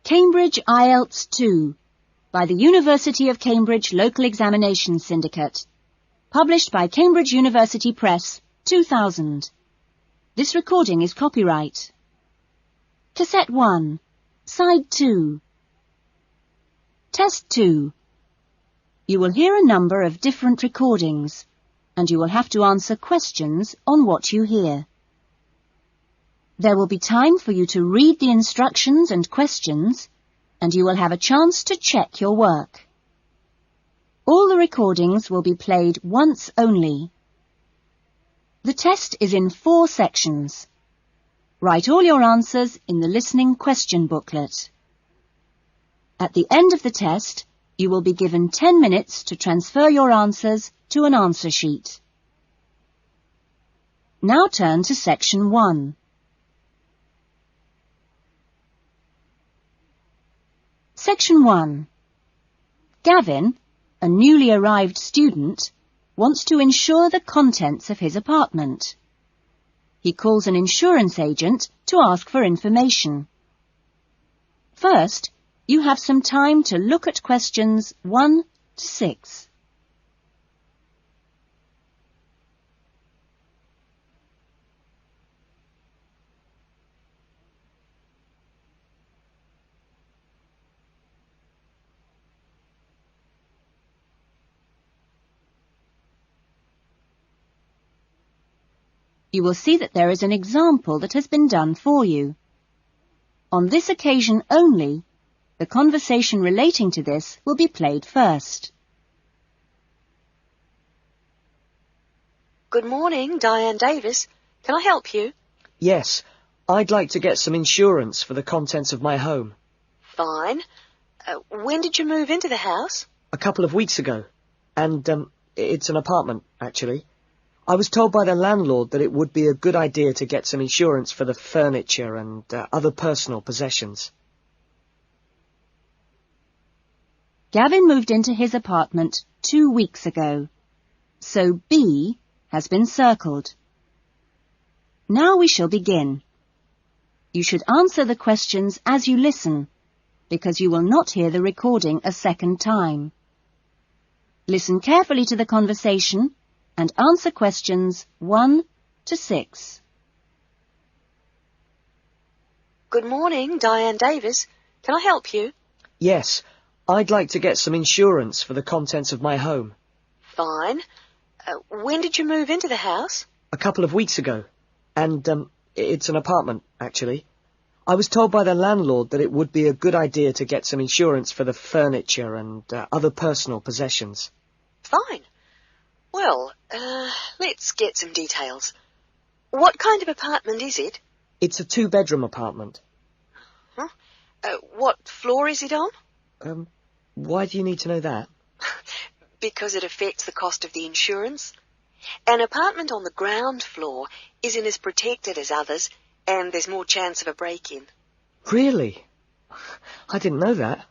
Cambridge Ielts 2 by the University of Cambridge Local Examination Syndicate. Published by Cambridge University Press, 2000. This recording is copyright. Cassette 1, Side 2. Test 2. You will hear a number of different recordings, and you will have to answer questions on what you hear. There will be time for you to read the instructions and questions, and you will have a chance to check your work. All the recordings will be played once only. The test is in 4 sections. Write all your answers in the listening question booklet. At the end of the test, you will be given 10 minutes to transfer your answers to an answer sheet. Now turn to Section 1. Section 1. Gavin, a newly arrived student, wants to insure the contents of his apartment. He calls an insurance agent to ask for information. First, you have some time to look at questions 1 to 6. You will see that there is an example that has been done for you. On this occasion only, the conversation relating to this will be played first. Good morning, Diane Davis. Can I help you? Yes, I'd like to get some insurance for the contents of my home. Fine. When did you move into the house? A couple of weeks ago. And, it's an apartment, actually. I was told by the landlord that it would be a good idea to get some insurance for the furniture and other personal possessions. Gavin moved into his apartment 2 weeks ago, so B has been circled. Now we shall begin. You should answer the questions as you listen, because you will not hear the recording a second time. Listen carefully to the conversation and answer questions 1 to 6. Good morning, Diane Davis. Can I help you? Yes, I'd like to get some insurance for the contents of my home. Fine. When did you move into the house? A couple of weeks ago. And, it's an apartment, actually. I was told by the landlord that it would be a good idea to get some insurance for the furniture and other personal possessions. Fine. Well, let's get some details. What kind of apartment is it? It's a 2-bedroom apartment. Huh? What floor is it on? Why do you need to know that? Because it affects the cost of the insurance. An apartment on the ground floor isn't as protected as others, and there's more chance of a break-in. Really? I didn't know that.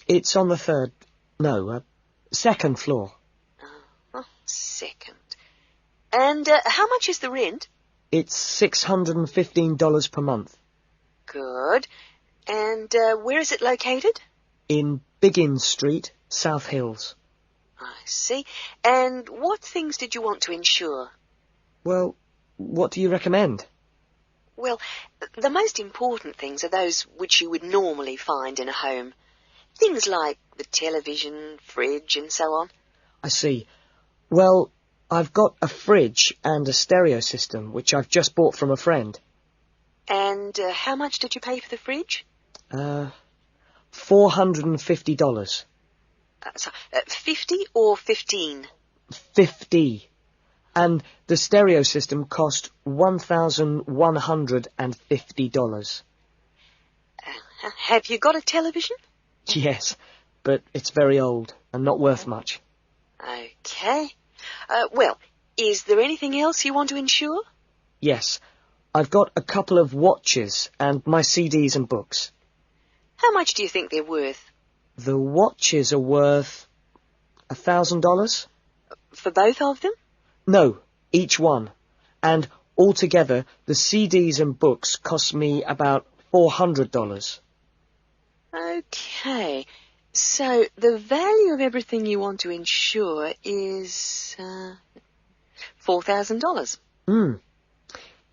It's on the second floor. Second. And how much is the rent? It's $615 per month. Good. And where is it located? In Biggin Street, South Hills. I see. And what things did you want to insure? Well, what do you recommend? Well, the most important things are those which you would normally find in a home. Things like the television, fridge, and so on. I see. Well, I've got a fridge and a stereo system, which I've just bought from a friend. And how much did you pay for the fridge? $450. 50 or 15? 50. And the stereo system cost $1,150. Have you got a television? Yes, but it's very old and not worth much. Okay. Well, is there anything else you want to insure? Yes. I've got a couple of watches and my CDs and books. How much do you think they're worth? The watches are worth $1,000. For both of them? No, each one. And altogether, the CDs and books cost me about $400. Okay, so the value of everything you want to insure is $4,000.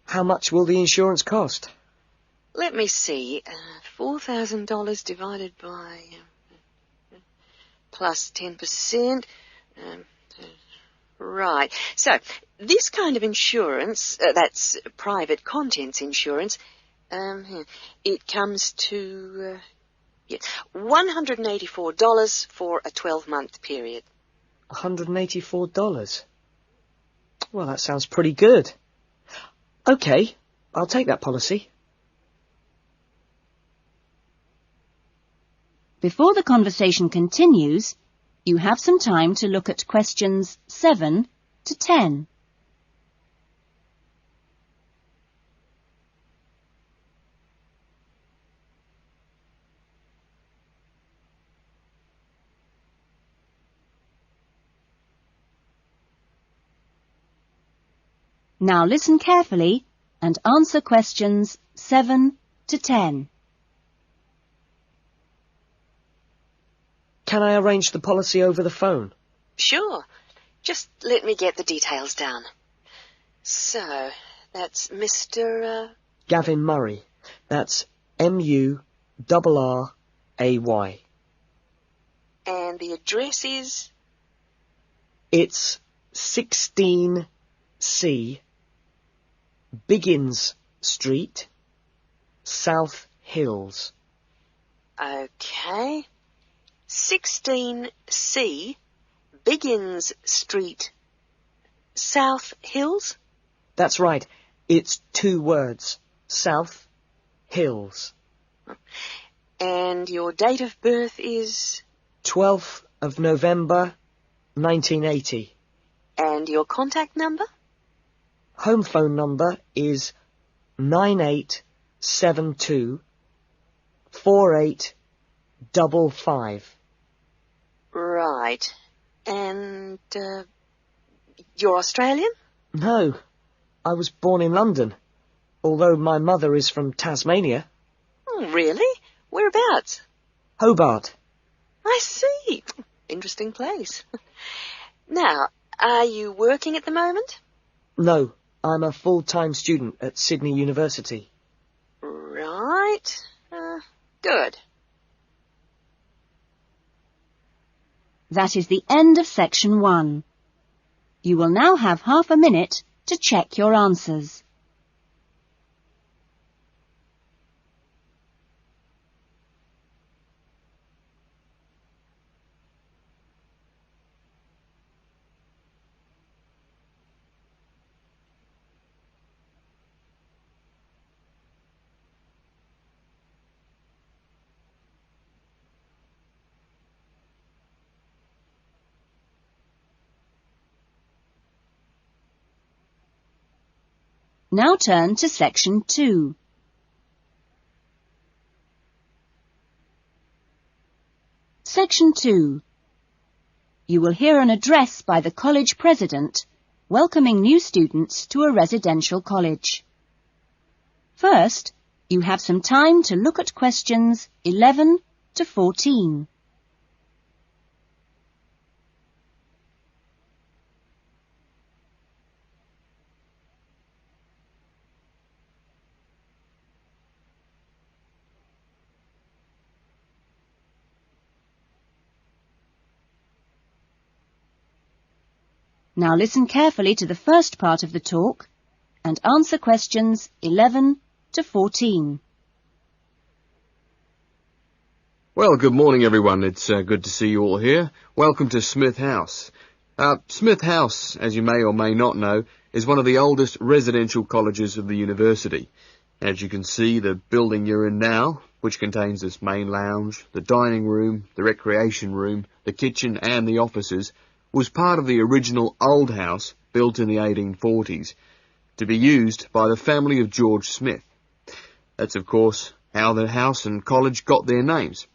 How much will the insurance cost? Let me see, $4,000 divided by plus 10%. Right, so this kind of insurance, that's private contents insurance, it comes to $184 for a 12-month period. $184? Well, that sounds pretty good. Okay, I'll take that policy. Before the conversation continues, you have some time to look at questions 7 to 10. Now listen carefully and answer questions 7 to 10. Can I arrange the policy over the phone? Sure. Just let me get the details down. So, that's Mr. Gavin Murray. That's Murray. And the address is? It's 16C, Biggins Street, South Hills. Okay. 16C, Biggins Street, South Hills? That's right. It's 2 words. South Hills. And your date of birth is? 12th of November, 1980. And your contact number? Home phone number is 9872 4855. Right. And, you're Australian? No, I was born in London, although my mother is from Tasmania. Oh, really? Whereabouts? Hobart. I see. Interesting place. Now, are you working at the moment? No, I'm a full-time student at Sydney University. Right. Good. That is the end of section 1. You will now have half a minute to check your answers. Now turn to section 2. Section 2. You will hear an address by the college president welcoming new students to a residential college. First, you have some time to look at questions 11 to 14. Now listen carefully to the first part of the talk and answer questions 11 to 14. Well, good morning, everyone. It's good to see you all here. Welcome to Smith House. Smith House, as you may or may not know, is one of the oldest residential colleges of the university. As you can see, the building you're in now, which contains this main lounge, the dining room, the recreation room, the kitchen and the offices, was part of the original old house built in the 1840s to be used by the family of George Smith. That's, of course, how the house and college got their names.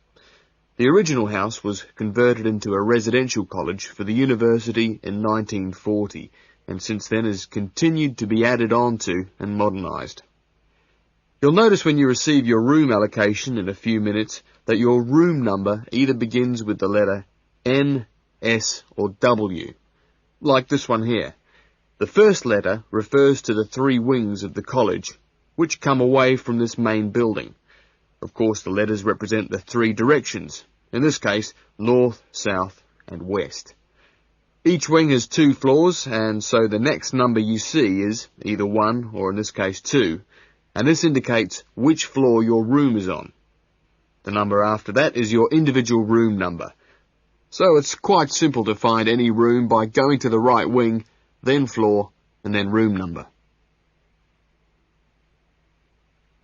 The original house was converted into a residential college for the university in 1940, and since then has continued to be added on to and modernised. You'll notice when you receive your room allocation in a few minutes that your room number either begins with the letter N, S or W, like this one here. The first letter refers to the 3 wings of the college, which come away from this main building. Of course, the letters represent the 3 directions, in this case, north, south and west. Each wing has 2 floors, and so the next number you see is either 1 or in this case 2, and this indicates which floor your room is on. The number after that is your individual room number. So it's quite simple to find any room by going to the right wing, then floor, and then room number.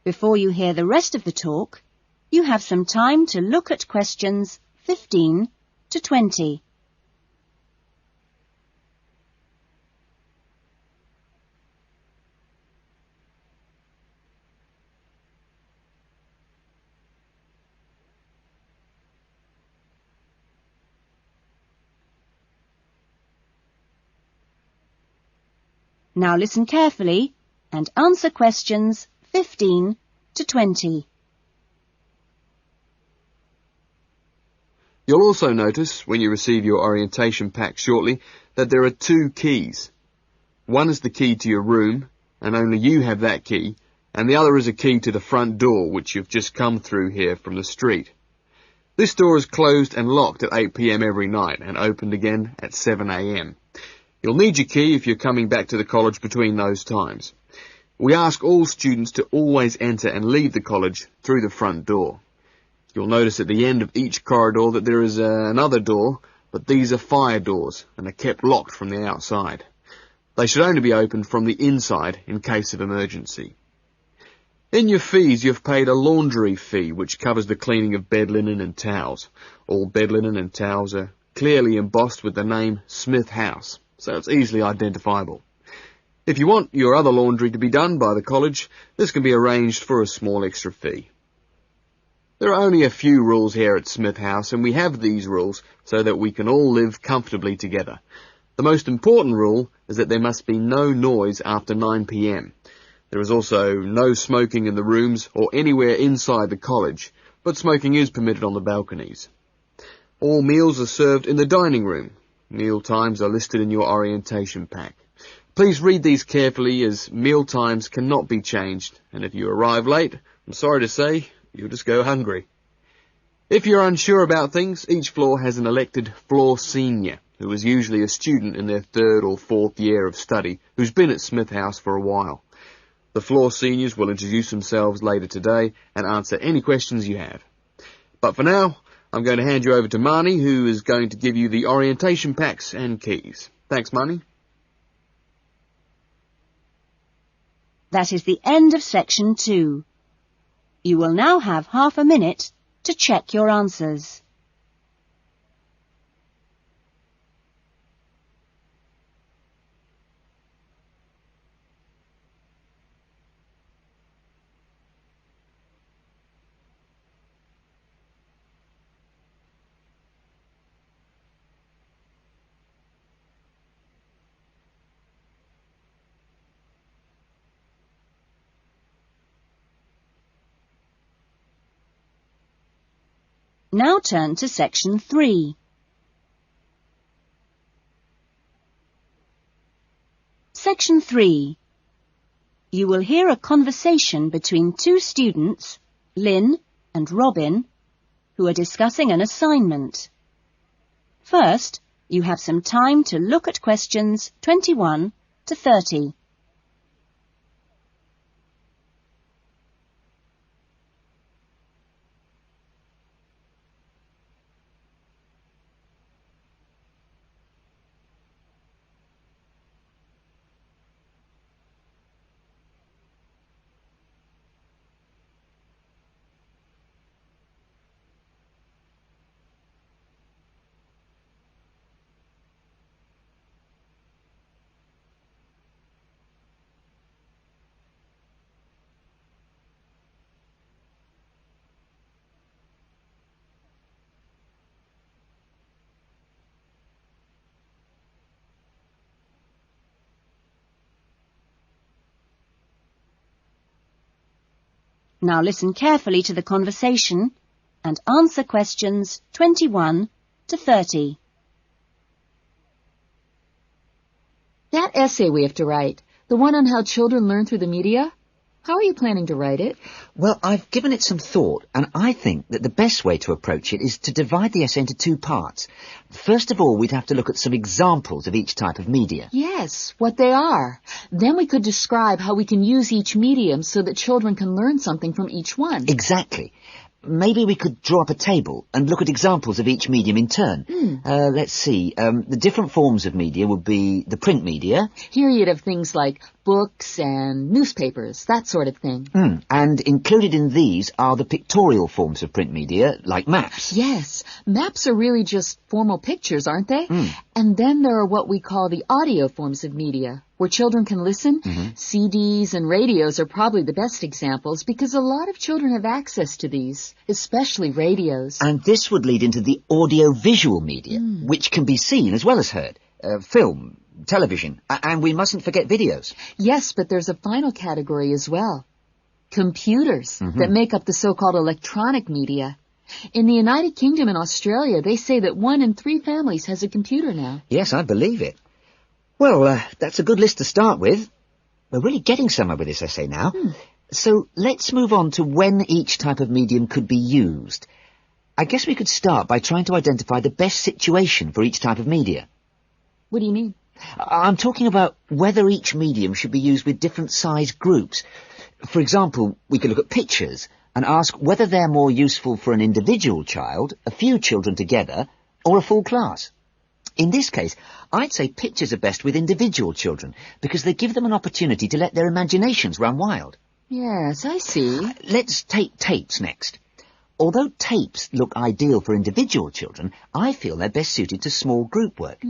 Before you hear the rest of the talk, you have some time to look at questions 15 to 20. Now listen carefully and answer questions 15 to 20. You'll also notice, when you receive your orientation pack shortly, that there are 2 keys. One is the key to your room, and only you have that key, and the other is a key to the front door, which you've just come through here from the street. This door is closed and locked at 8 p.m. every night, and opened again at 7 a.m. You'll need your key if you're coming back to the college between those times. We ask all students to always enter and leave the college through the front door. You'll notice at the end of each corridor that there is another door, but these are fire doors and are kept locked from the outside. They should only be opened from the inside in case of emergency. In your fees, you've paid a laundry fee, which covers the cleaning of bed linen and towels. All bed linen and towels are clearly embossed with the name Smith House, so it's easily identifiable. If you want your other laundry to be done by the college, this can be arranged for a small extra fee. There are only a few rules here at Smith House, and we have these rules so that we can all live comfortably together. The most important rule is that there must be no noise after 9 p.m. There is also no smoking in the rooms or anywhere inside the college, but smoking is permitted on the balconies. All meals are served in the dining room. Meal times are listed in your orientation pack. Please read these carefully, as meal times cannot be changed, and if you arrive late, I'm sorry to say, you'll just go hungry. If you're unsure about things, each floor has an elected floor senior, who is usually a student in their 3rd or 4th year of study, who's been at Smith House for a while. The floor seniors will introduce themselves later today and answer any questions you have. But for now, I'm going to hand you over to Marnie, who is going to give you the orientation packs and keys. Thanks, Marnie. That is the end of section 2. You will now have half a minute to check your answers. Now turn to section 3. Section 3. You will hear a conversation between 2 students, Lynn and Robin, who are discussing an assignment. First, you have some time to look at questions 21 to 30. Now listen carefully to the conversation and answer questions 21 to 30. That essay we have to write, the one on how children learn through the media, how are you planning to write it? Well, I've given it some thought, and I think that the best way to approach it is to divide the essay into two parts. First of all, we'd have to look at some examples of each type of media. Yes, what they are. Then we could describe how we can use each medium so that children can learn something from each one. Exactly. Maybe we could draw up a table and look at examples of each medium in turn. Let's see. The different forms of media would be the print media. Here you'd have things like books and newspapers, that sort of thing. And included in these are the pictorial forms of print media, like maps. Yes, maps are really just formal pictures, aren't they? And then there are what we call the audio forms of media, where children can listen. CDs and radios are probably the best examples because a lot of children have access to these, especially radios. And this would lead into the audio-visual media, which can be seen as well as heard. Film, television, and we mustn't forget videos. Yes, but there's a final category as well. Computers that make up the so-called electronic media. In the United Kingdom and Australia, they say that 1 in 3 families has a computer now. Yes, I believe it. Well, that's a good list to start with. We're really getting somewhere with this essay now. So let's move on to when each type of medium could be used. I guess we could start by trying to identify the best situation for each type of media. What do you mean? I'm talking about whether each medium should be used with different size groups. For example, we could look at pictures and ask whether they're more useful for an individual child, a few children together, or a full class. In this case, I'd say pictures are best with individual children because they give them an opportunity to let their imaginations run wild. Yes, I see. Let's take tapes next. Although tapes look ideal for individual children, I feel they're best suited to small group work.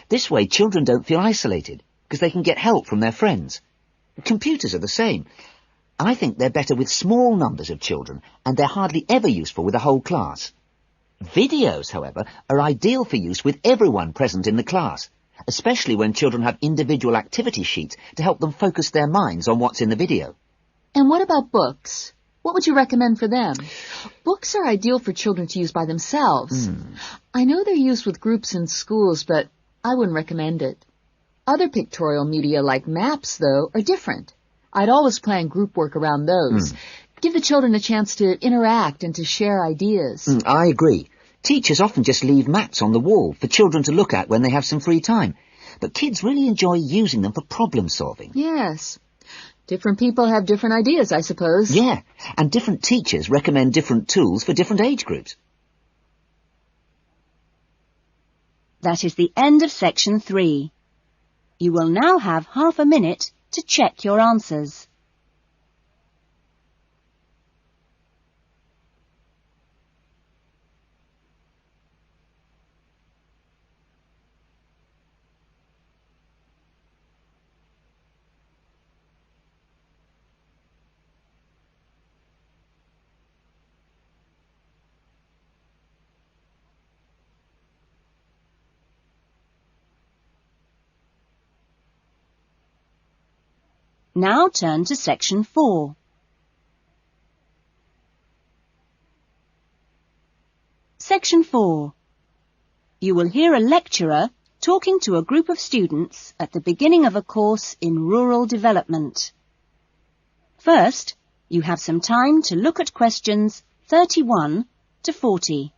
This way, children don't feel isolated because they can get help from their friends. Computers are the same. I think they're better with small numbers of children, and they're hardly ever useful with a whole class. Videos, however, are ideal for use with everyone present in the class, especially when children have individual activity sheets to help them focus their minds on what's in the video. And what about books? What would you recommend for them? Books are ideal for children to use by themselves. I know they're used with groups in schools, but I wouldn't recommend it. Other pictorial media like maps, though, are different. I'd always plan group work around those. Give the children a chance to interact and to share ideas. I agree. Teachers often just leave maps on the wall for children to look at when they have some free time. But kids really enjoy using them for problem solving. Yes. Different people have different ideas, I suppose. Yeah, and different teachers recommend different tools for different age groups. That is the end of section 3. You will now have half a minute to check your answers. Now turn to section 4. Section 4. You will hear a lecturer talking to a group of students at the beginning of a course in rural development. First, you have some time to look at questions 31 to 40.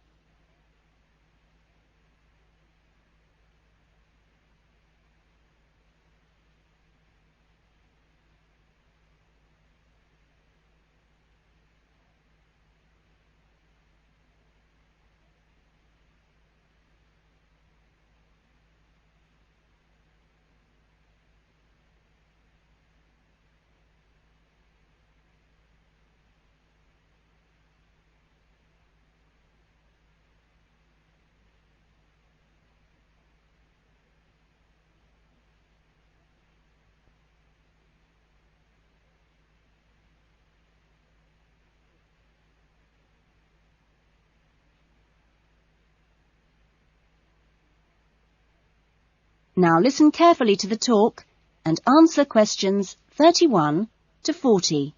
Now listen carefully to the talk and answer questions 31 to 40.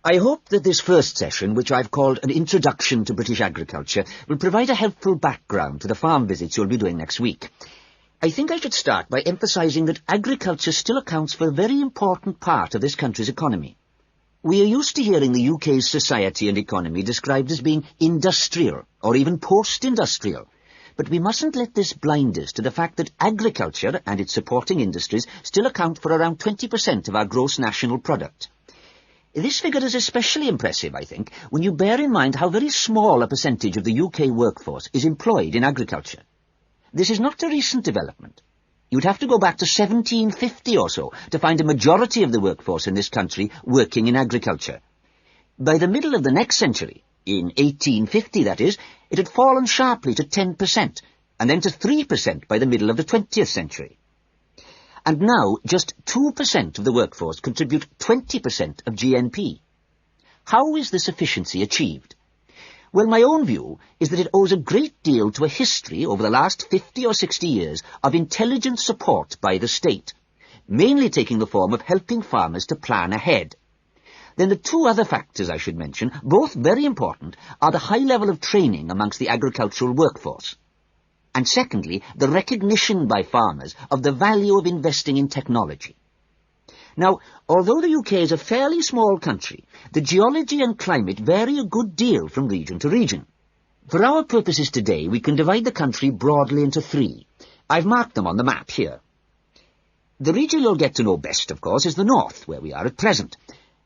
I hope that this first session, which I've called An Introduction to British Agriculture, will provide a helpful background to the farm visits you'll be doing next week. I think I should start by emphasising that agriculture still accounts for a very important part of this country's economy. We are used to hearing the UK's society and economy described as being industrial, or even post-industrial. But we mustn't let this blind us to the fact that agriculture and its supporting industries still account for around 20% of our gross national product. This figure is especially impressive, I think, when you bear in mind how very small a percentage of the UK workforce is employed in agriculture. This is not a recent development. You'd have to go back to 1750 or so to find a majority of the workforce in this country working in agriculture. By the middle of the next century, in 1850 that is, it had fallen sharply to 10%, and then to 3% by the middle of the 20th century. And now just 2% of the workforce contribute 20% of GNP. How is this efficiency achieved? Well, my own view is that it owes a great deal to a history over the last 50 or 60 years of intelligent support by the state, mainly taking the form of helping farmers to plan ahead. Then the two other factors I should mention, both very important, are the high level of training amongst the agricultural workforce. And secondly, the recognition by farmers of the value of investing in technology. Now, although the UK is a fairly small country, the geology and climate vary a good deal from region to region. For our purposes today, we can divide the country broadly into three. I've marked them on the map here. The region you'll get to know best, of course, is the north, where we are at present.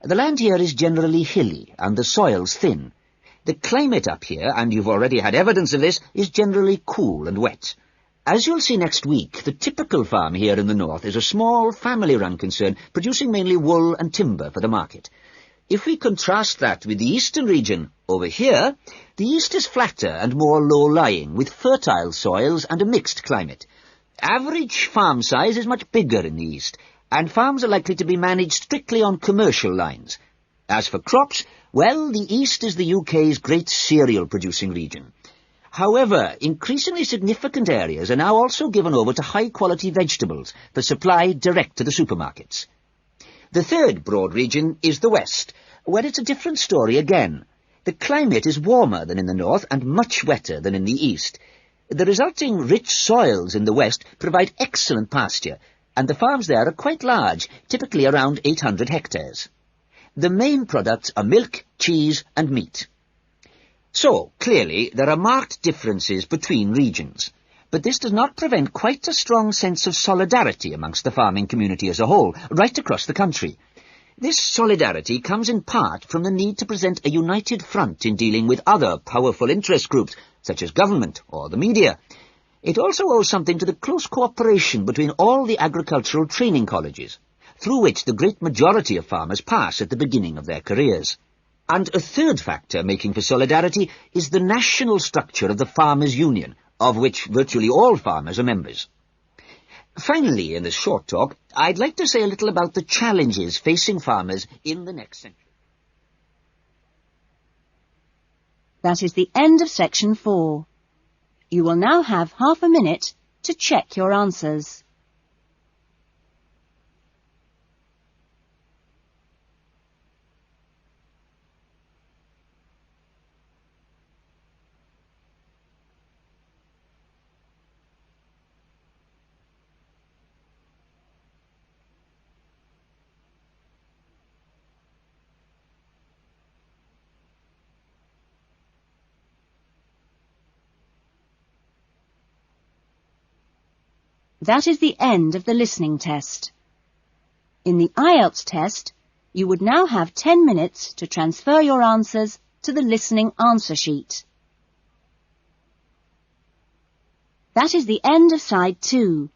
The land here is generally hilly, and the soil's thin. The climate up here, and you've already had evidence of this, is generally cool and wet. As you'll see next week, the typical farm here in the north is a small, family-run concern, producing mainly wool and timber for the market. If we contrast that with the eastern region, over here, the east is flatter and more low-lying, with fertile soils and a mixed climate. Average farm size is much bigger in the east, and farms are likely to be managed strictly on commercial lines. As for crops, well, the east is the UK's great cereal-producing region. However, increasingly significant areas are now also given over to high-quality vegetables for supply direct to the supermarkets. The third broad region is the west, where it's a different story again. The climate is warmer than in the north and much wetter than in the east. The resulting rich soils in the west provide excellent pasture, and the farms there are quite large, typically around 800 hectares. The main products are milk, cheese and meat. So, clearly, there are marked differences between regions, but this does not prevent quite a strong sense of solidarity amongst the farming community as a whole, right across the country. This solidarity comes in part from the need to present a united front in dealing with other powerful interest groups, such as government or the media. It also owes something to the close cooperation between all the agricultural training colleges, through which the great majority of farmers pass at the beginning of their careers. And a third factor making for solidarity is the national structure of the Farmers' Union, of which virtually all farmers are members. Finally, in this short talk, I'd like to say a little about the challenges facing farmers in the next century. That is the end of section 4. You will now have half a minute to check your answers. That is the end of the listening test. In the Ielts test, you would now have 10 minutes to transfer your answers to the listening answer sheet. That is the end of side 2.